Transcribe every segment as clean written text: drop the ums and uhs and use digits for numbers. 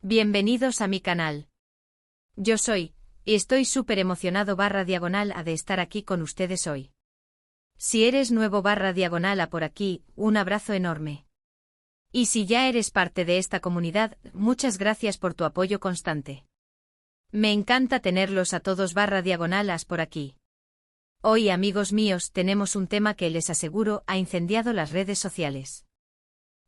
Bienvenidos a mi canal. Yo soy, y estoy súper emocionado /a de estar aquí con ustedes hoy. Si eres nuevo /a por aquí, un abrazo enorme. Y si ya eres parte de esta comunidad, muchas gracias por tu apoyo constante. Me encanta tenerlos a todos /as por aquí. Hoy, amigos míos, tenemos un tema que les aseguro ha incendiado las redes sociales.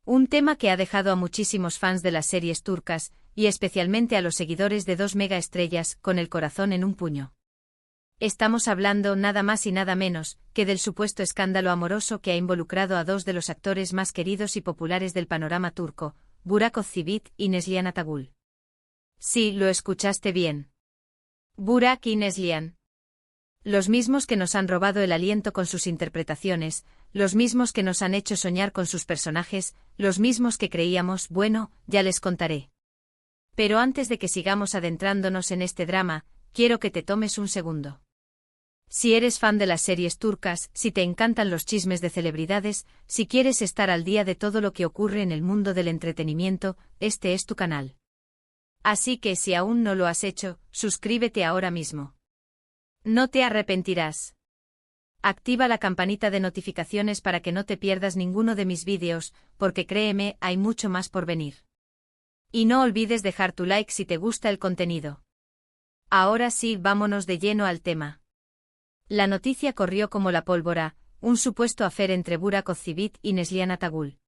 Un tema que ha dejado a muchísimos fans de las series turcas, y especialmente a los seguidores de dos mega estrellas, con el corazón en un puño. Estamos hablando nada más y nada menos que del supuesto escándalo amoroso que ha involucrado a dos de los actores más queridos y populares del panorama turco, Burak Özçivit y Neslihan Atagül. Sí, lo escuchaste bien. Burak y Neslihan. Los mismos que nos han robado el aliento con sus interpretaciones, los mismos que nos han hecho soñar con sus personajes, los mismos que creíamos, bueno, ya les contaré. Pero antes de que sigamos adentrándonos en este drama, quiero que te tomes un segundo. Si eres fan de las series turcas, si te encantan los chismes de celebridades, si quieres estar al día de todo lo que ocurre en el mundo del entretenimiento, este es tu canal. Así que si aún no lo has hecho, suscríbete ahora mismo. No te arrepentirás. Activa la campanita de notificaciones para que no te pierdas ninguno de mis vídeos, porque créeme, hay mucho más por venir. Y no olvides dejar tu like si te gusta el contenido. Ahora sí, vámonos de lleno al tema. La noticia corrió como la pólvora, un supuesto affair entre Burak Özçivit y Neslihan Atagül.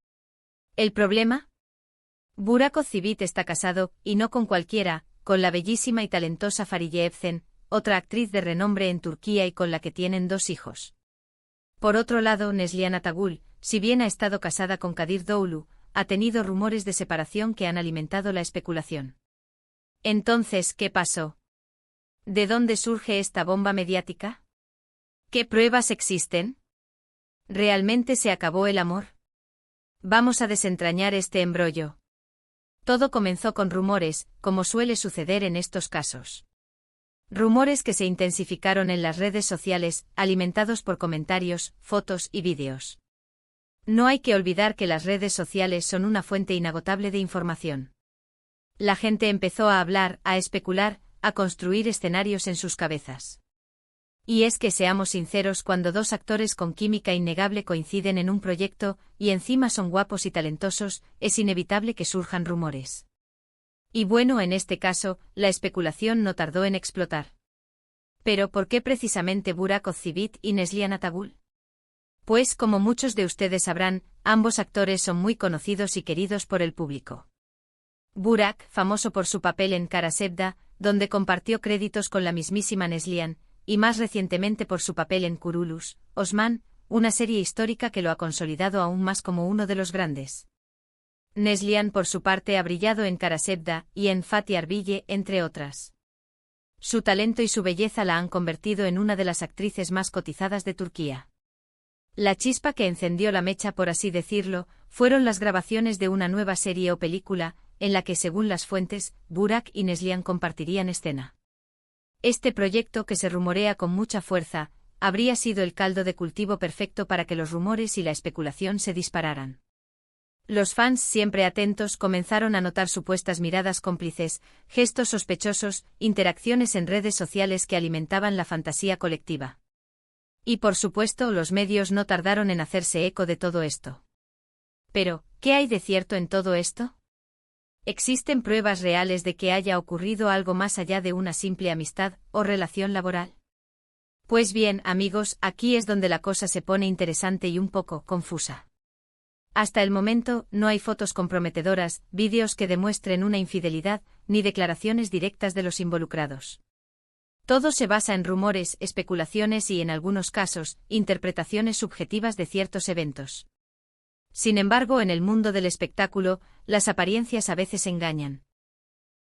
¿El problema? Burak Özçivit está casado, y no con cualquiera, con la bellísima y talentosa Fariye Evcen, otra actriz de renombre en Turquía y con la que tienen dos hijos. Por otro lado, Neslihan Atagül, si bien ha estado casada con Kadir Doğulu, ha tenido rumores de separación que han alimentado la especulación. Entonces, ¿qué pasó? ¿De dónde surge esta bomba mediática? ¿Qué pruebas existen? ¿Realmente se acabó el amor? Vamos a desentrañar este embrollo. Todo comenzó con rumores, como suele suceder en estos casos. Rumores que se intensificaron en las redes sociales, alimentados por comentarios, fotos y vídeos. No hay que olvidar que las redes sociales son una fuente inagotable de información. La gente empezó a hablar, a especular, a construir escenarios en sus cabezas. Y es que seamos sinceros, cuando dos actores con química innegable coinciden en un proyecto, y encima son guapos y talentosos, es inevitable que surjan rumores. Y bueno, en este caso, la especulación no tardó en explotar. ¿Pero por qué precisamente Burak Özçivit y Neslihan Atagül? Pues como muchos de ustedes sabrán, ambos actores son muy conocidos y queridos por el público. Burak, famoso por su papel en Kara Sevda, donde compartió créditos con la mismísima Neslihan, y más recientemente por su papel en Kuruluş, Osman, una serie histórica que lo ha consolidado aún más como uno de los grandes. Neslihan, por su parte, ha brillado en Kara Sevda y en Fatih Arbiye, entre otras. Su talento y su belleza la han convertido en una de las actrices más cotizadas de Turquía. La chispa que encendió la mecha, por así decirlo, fueron las grabaciones de una nueva serie o película, en la que, según las fuentes, Burak y Neslihan compartirían escena. Este proyecto, que se rumorea con mucha fuerza, habría sido el caldo de cultivo perfecto para que los rumores y la especulación se dispararan. Los fans, siempre atentos, comenzaron a notar supuestas miradas cómplices, gestos sospechosos, interacciones en redes sociales que alimentaban la fantasía colectiva. Y por supuesto, los medios no tardaron en hacerse eco de todo esto. Pero, ¿qué hay de cierto en todo esto? ¿Existen pruebas reales de que haya ocurrido algo más allá de una simple amistad o relación laboral? Pues bien, amigos, aquí es donde la cosa se pone interesante y un poco confusa. Hasta el momento, no hay fotos comprometedoras, vídeos que demuestren una infidelidad, ni declaraciones directas de los involucrados. Todo se basa en rumores, especulaciones y, en algunos casos, interpretaciones subjetivas de ciertos eventos. Sin embargo, en el mundo del espectáculo, las apariencias a veces engañan.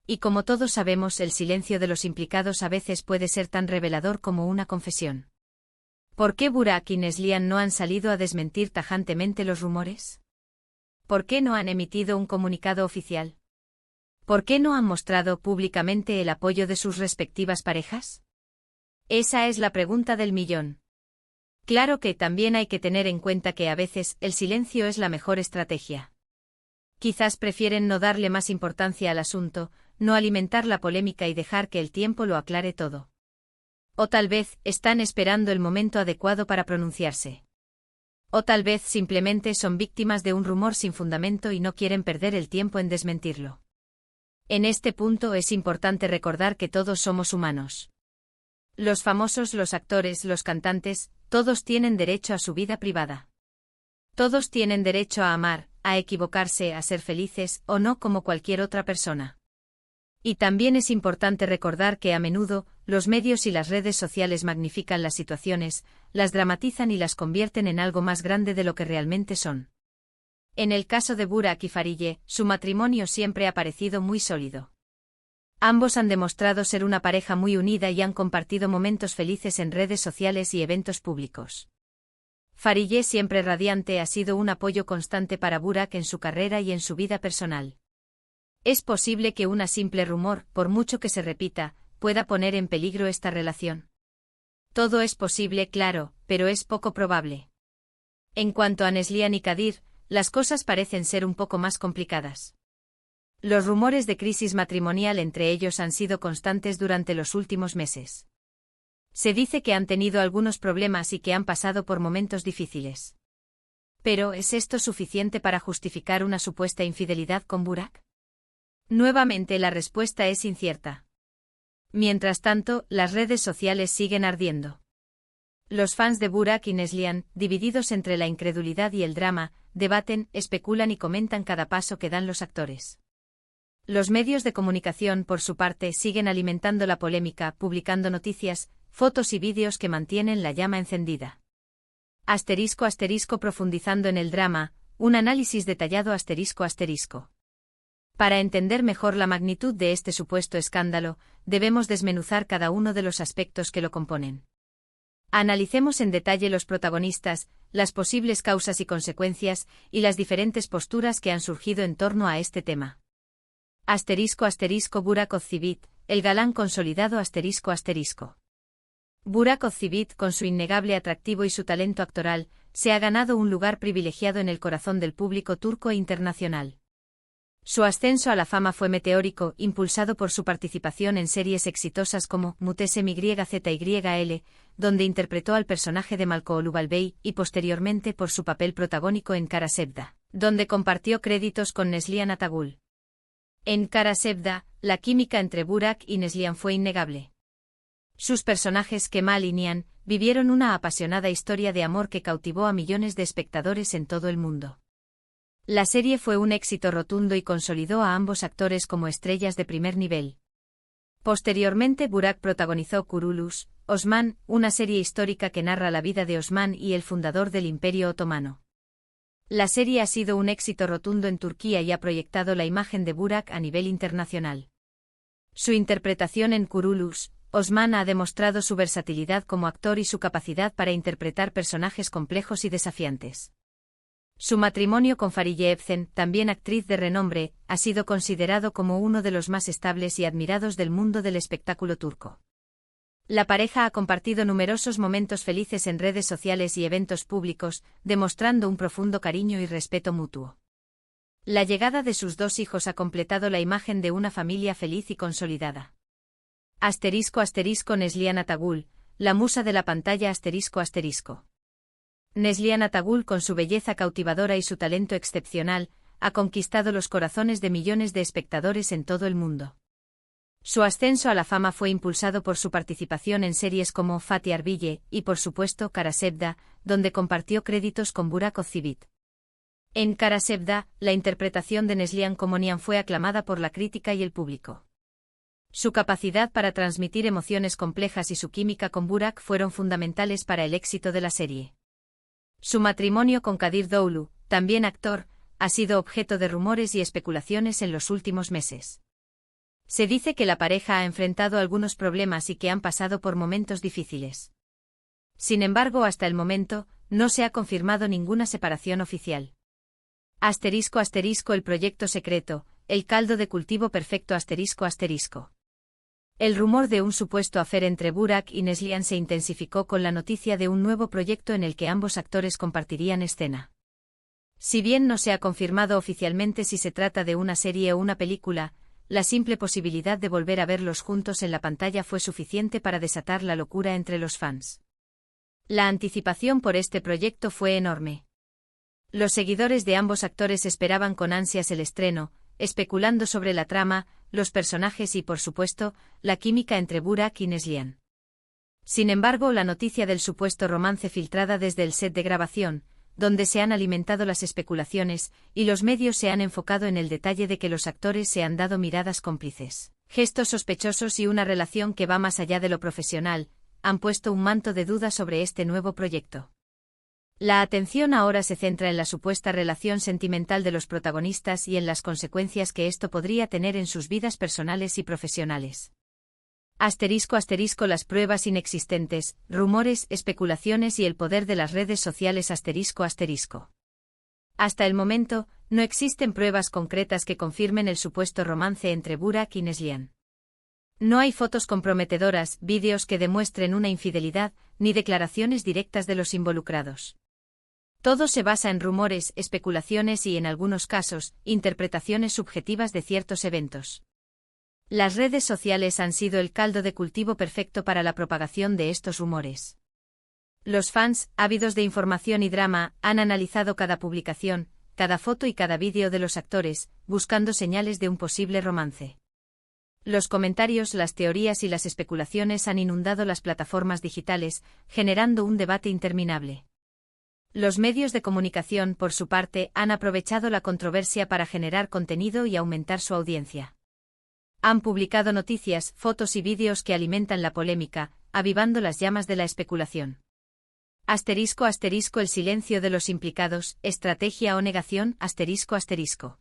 Y como todos sabemos, el silencio de los implicados a veces puede ser tan revelador como una confesión. ¿Por qué Burak y Neslihan no han salido a desmentir tajantemente los rumores? ¿Por qué no han emitido un comunicado oficial? ¿Por qué no han mostrado públicamente el apoyo de sus respectivas parejas? Esa es la pregunta del millón. Claro que también hay que tener en cuenta que a veces el silencio es la mejor estrategia. Quizás prefieren no darle más importancia al asunto, no alimentar la polémica y dejar que el tiempo lo aclare todo. O tal vez están esperando el momento adecuado para pronunciarse. O tal vez simplemente son víctimas de un rumor sin fundamento y no quieren perder el tiempo en desmentirlo. En este punto es importante recordar que todos somos humanos. Los famosos, los actores, los cantantes, todos tienen derecho a su vida privada. Todos tienen derecho a amar, a equivocarse, a ser felices o no como cualquier otra persona. Y también es importante recordar que a menudo, los medios y las redes sociales magnifican las situaciones, las dramatizan y las convierten en algo más grande de lo que realmente son. En el caso de Burak y Farideh, su matrimonio siempre ha parecido muy sólido. Ambos han demostrado ser una pareja muy unida y han compartido momentos felices en redes sociales y eventos públicos. Farideh, siempre radiante, ha sido un apoyo constante para Burak en su carrera y en su vida personal. Es posible que un simple rumor, por mucho que se repita, pueda poner en peligro esta relación. Todo es posible, claro, pero es poco probable. En cuanto a Neslihan y Kadir, las cosas parecen ser un poco más complicadas. Los rumores de crisis matrimonial entre ellos han sido constantes durante los últimos meses. Se dice que han tenido algunos problemas y que han pasado por momentos difíciles. Pero, ¿es esto suficiente para justificar una supuesta infidelidad con Burak? Nuevamente la respuesta es incierta. Mientras tanto, las redes sociales siguen ardiendo. Los fans de Burak y Neslihan, divididos entre la incredulidad y el drama, debaten, especulan y comentan cada paso que dan los actores. Los medios de comunicación, por su parte, siguen alimentando la polémica, publicando noticias, fotos y vídeos que mantienen la llama encendida. ***, profundizando en el drama, un análisis detallado ***. Para entender mejor la magnitud de este supuesto escándalo, debemos desmenuzar cada uno de los aspectos que lo componen. Analicemos en detalle los protagonistas, las posibles causas y consecuencias, y las diferentes posturas que han surgido en torno a este tema. Burak Ozçivit, el galán consolidado ***. Burak Ozçivit, con su innegable atractivo y su talento actoral, se ha ganado un lugar privilegiado en el corazón del público turco e internacional. Su ascenso a la fama fue meteórico, impulsado por su participación en series exitosas como Muhteşem Yzyl, donde interpretó al personaje de Malkoğlu Bey, y posteriormente por su papel protagónico en Kara Sevda, donde compartió créditos con Neslihan Atagül. En Kara Sevda, la química entre Burak y Neslihan fue innegable. Sus personajes Kemal y Nihan vivieron una apasionada historia de amor que cautivó a millones de espectadores en todo el mundo. La serie fue un éxito rotundo y consolidó a ambos actores como estrellas de primer nivel. Posteriormente, Burak protagonizó Kuruluş, Osman, una serie histórica que narra la vida de Osman y el fundador del Imperio Otomano. La serie ha sido un éxito rotundo en Turquía y ha proyectado la imagen de Burak a nivel internacional. Su interpretación en Kuruluş, Osman, ha demostrado su versatilidad como actor y su capacidad para interpretar personajes complejos y desafiantes. Su matrimonio con Farideh Evcen, también actriz de renombre, ha sido considerado como uno de los más estables y admirados del mundo del espectáculo turco. La pareja ha compartido numerosos momentos felices en redes sociales y eventos públicos, demostrando un profundo cariño y respeto mutuo. La llegada de sus dos hijos ha completado la imagen de una familia feliz y consolidada. Neslihan Atagül, la musa de la pantalla ***. Neslihan Atagül, con su belleza cautivadora y su talento excepcional, ha conquistado los corazones de millones de espectadores en todo el mundo. Su ascenso a la fama fue impulsado por su participación en series como Fatih Arbiye y, por supuesto, Kara Sevda, donde compartió créditos con Burak Ozçivit. En Kara Sevda, la interpretación de Neslihan como Nihan fue aclamada por la crítica y el público. Su capacidad para transmitir emociones complejas y su química con Burak fueron fundamentales para el éxito de la serie. Su matrimonio con Kadir Doğulu, también actor, ha sido objeto de rumores y especulaciones en los últimos meses. Se dice que la pareja ha enfrentado algunos problemas y que han pasado por momentos difíciles. Sin embargo, hasta el momento, no se ha confirmado ninguna separación oficial. El proyecto secreto, el caldo de cultivo perfecto ***. El rumor de un supuesto affair entre Burak y Neslihan se intensificó con la noticia de un nuevo proyecto en el que ambos actores compartirían escena. Si bien no se ha confirmado oficialmente si se trata de una serie o una película, la simple posibilidad de volver a verlos juntos en la pantalla fue suficiente para desatar la locura entre los fans. La anticipación por este proyecto fue enorme. Los seguidores de ambos actores esperaban con ansias el estreno, especulando sobre la trama, los personajes y, por supuesto, la química entre Burak y Neslihan. Sin embargo, la noticia del supuesto romance filtrada desde el set de grabación, donde se han alimentado las especulaciones, y los medios se han enfocado en el detalle de que los actores se han dado miradas cómplices, gestos sospechosos y una relación que va más allá de lo profesional, han puesto un manto de duda sobre este nuevo proyecto. La atención ahora se centra en la supuesta relación sentimental de los protagonistas y en las consecuencias que esto podría tener en sus vidas personales y profesionales. *** Las pruebas inexistentes, rumores, especulaciones y el poder de las redes sociales. ***. Hasta el momento, no existen pruebas concretas que confirmen el supuesto romance entre Burak y Neslihan. No hay fotos comprometedoras, vídeos que demuestren una infidelidad, ni declaraciones directas de los involucrados. Todo se basa en rumores, especulaciones y, en algunos casos, interpretaciones subjetivas de ciertos eventos. Las redes sociales han sido el caldo de cultivo perfecto para la propagación de estos rumores. Los fans, ávidos de información y drama, han analizado cada publicación, cada foto y cada vídeo de los actores, buscando señales de un posible romance. Los comentarios, las teorías y las especulaciones han inundado las plataformas digitales, generando un debate interminable. Los medios de comunicación, por su parte, han aprovechado la controversia para generar contenido y aumentar su audiencia. Han publicado noticias, fotos y vídeos que alimentan la polémica, avivando las llamas de la especulación. ***. El silencio de los implicados, estrategia o negación. ***.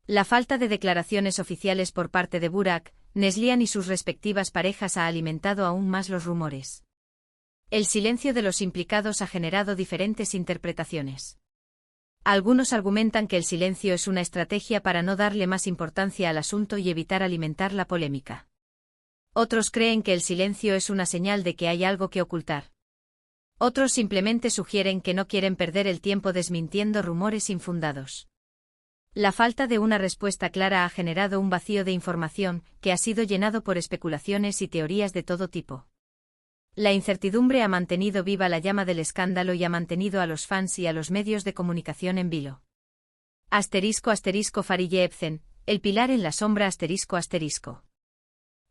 La falta de declaraciones oficiales por parte de Burak, Neslihan y sus respectivas parejas ha alimentado aún más los rumores. El silencio de los implicados ha generado diferentes interpretaciones. Algunos argumentan que el silencio es una estrategia para no darle más importancia al asunto y evitar alimentar la polémica. Otros creen que el silencio es una señal de que hay algo que ocultar. Otros simplemente sugieren que no quieren perder el tiempo desmintiendo rumores infundados. La falta de una respuesta clara ha generado un vacío de información que ha sido llenado por especulaciones y teorías de todo tipo. La incertidumbre ha mantenido viva la llama del escándalo y ha mantenido a los fans y a los medios de comunicación en vilo. ***. Fariye Evcen, el pilar en la sombra. ***.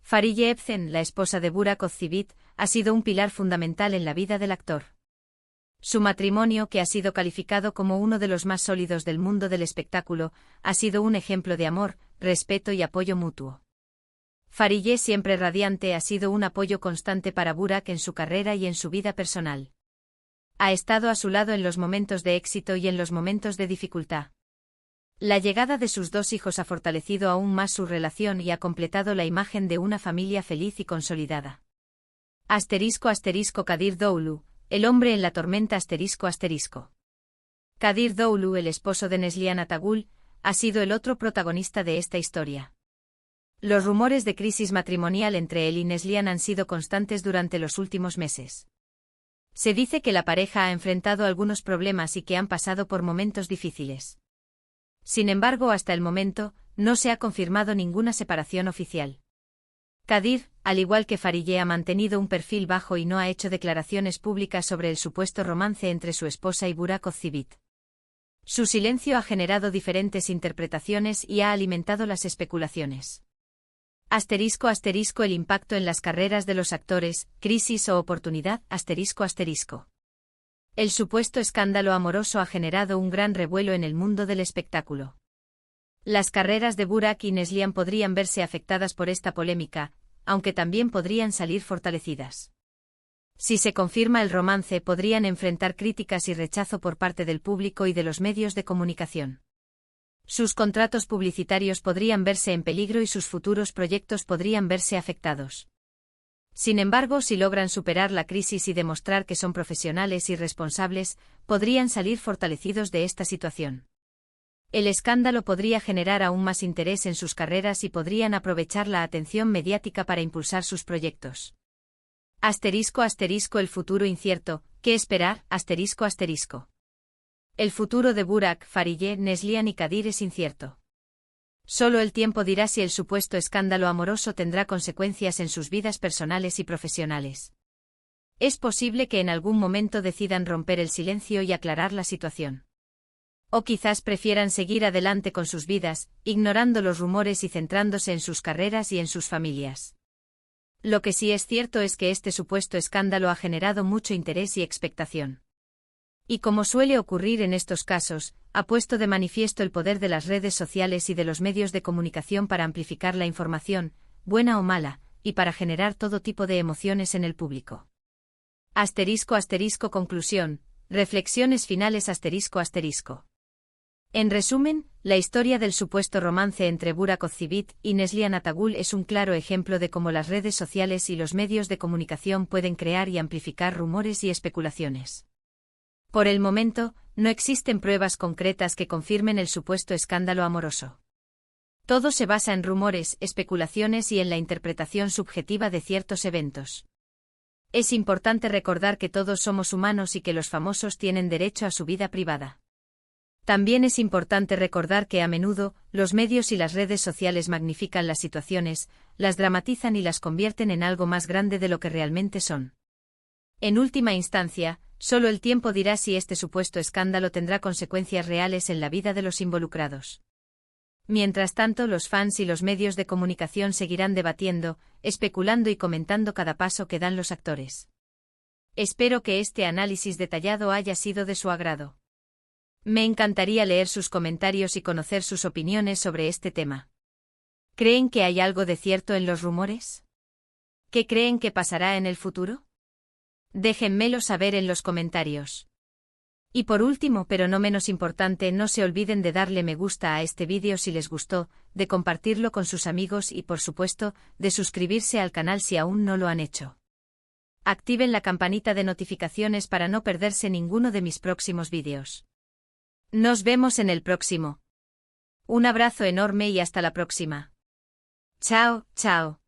Fariye Evcen, la esposa de Burak Özçivit, ha sido un pilar fundamental en la vida del actor. Su matrimonio, que ha sido calificado como uno de los más sólidos del mundo del espectáculo, ha sido un ejemplo de amor, respeto y apoyo mutuo. Fariye, siempre radiante, ha sido un apoyo constante para Burak en su carrera y en su vida personal. Ha estado a su lado en los momentos de éxito y en los momentos de dificultad. La llegada de sus dos hijos ha fortalecido aún más su relación y ha completado la imagen de una familia feliz y consolidada. Kadir Doğulu, el hombre en la tormenta. Kadir Doğulu, el esposo de Neslihan Atagül, ha sido el otro protagonista de esta historia. Los rumores de crisis matrimonial entre él y Neslihan han sido constantes durante los últimos meses. Se dice que la pareja ha enfrentado algunos problemas y que han pasado por momentos difíciles. Sin embargo, hasta el momento, no se ha confirmado ninguna separación oficial. Kadir, al igual que Fariye, ha mantenido un perfil bajo y no ha hecho declaraciones públicas sobre el supuesto romance entre su esposa y Burak Özçivit. Su silencio ha generado diferentes interpretaciones y ha alimentado las especulaciones. El impacto en las carreras de los actores, crisis o oportunidad. El supuesto escándalo amoroso ha generado un gran revuelo en el mundo del espectáculo. Las carreras de Burak y Neslihan podrían verse afectadas por esta polémica, aunque también podrían salir fortalecidas. Si se confirma el romance, podrían enfrentar críticas y rechazo por parte del público y de los medios de comunicación. Sus contratos publicitarios podrían verse en peligro y sus futuros proyectos podrían verse afectados. Sin embargo, si logran superar la crisis y demostrar que son profesionales y responsables, podrían salir fortalecidos de esta situación. El escándalo podría generar aún más interés en sus carreras y podrían aprovechar la atención mediática para impulsar sus proyectos. ***. El futuro incierto, ¿qué esperar? ***. El futuro de Burak, Farideh, Neslihan y Kadir es incierto. Solo el tiempo dirá si el supuesto escándalo amoroso tendrá consecuencias en sus vidas personales y profesionales. Es posible que en algún momento decidan romper el silencio y aclarar la situación. O quizás prefieran seguir adelante con sus vidas, ignorando los rumores y centrándose en sus carreras y en sus familias. Lo que sí es cierto es que este supuesto escándalo ha generado mucho interés y expectación. Y como suele ocurrir en estos casos, ha puesto de manifiesto el poder de las redes sociales y de los medios de comunicación para amplificar la información, buena o mala, y para generar todo tipo de emociones en el público. Conclusión. Reflexiones finales ***. En resumen, la historia del supuesto romance entre Burak Özçivit y Neslihan Atagül es un claro ejemplo de cómo las redes sociales y los medios de comunicación pueden crear y amplificar rumores y especulaciones. Por el momento, no existen pruebas concretas que confirmen el supuesto escándalo amoroso. Todo se basa en rumores, especulaciones y en la interpretación subjetiva de ciertos eventos. Es importante recordar que todos somos humanos y que los famosos tienen derecho a su vida privada. También es importante recordar que a menudo, los medios y las redes sociales magnifican las situaciones, las dramatizan y las convierten en algo más grande de lo que realmente son. En última instancia, solo el tiempo dirá si este supuesto escándalo tendrá consecuencias reales en la vida de los involucrados. Mientras tanto, los fans y los medios de comunicación seguirán debatiendo, especulando y comentando cada paso que dan los actores. Espero que este análisis detallado haya sido de su agrado. Me encantaría leer sus comentarios y conocer sus opiniones sobre este tema. ¿Creen que hay algo de cierto en los rumores? ¿Qué creen que pasará en el futuro? Déjenmelo saber en los comentarios. Y por último, pero no menos importante, no se olviden de darle me gusta a este vídeo si les gustó, de compartirlo con sus amigos y por supuesto, de suscribirse al canal si aún no lo han hecho. Activen la campanita de notificaciones para no perderse ninguno de mis próximos vídeos. Nos vemos en el próximo. Un abrazo enorme y hasta la próxima. Chao, chao.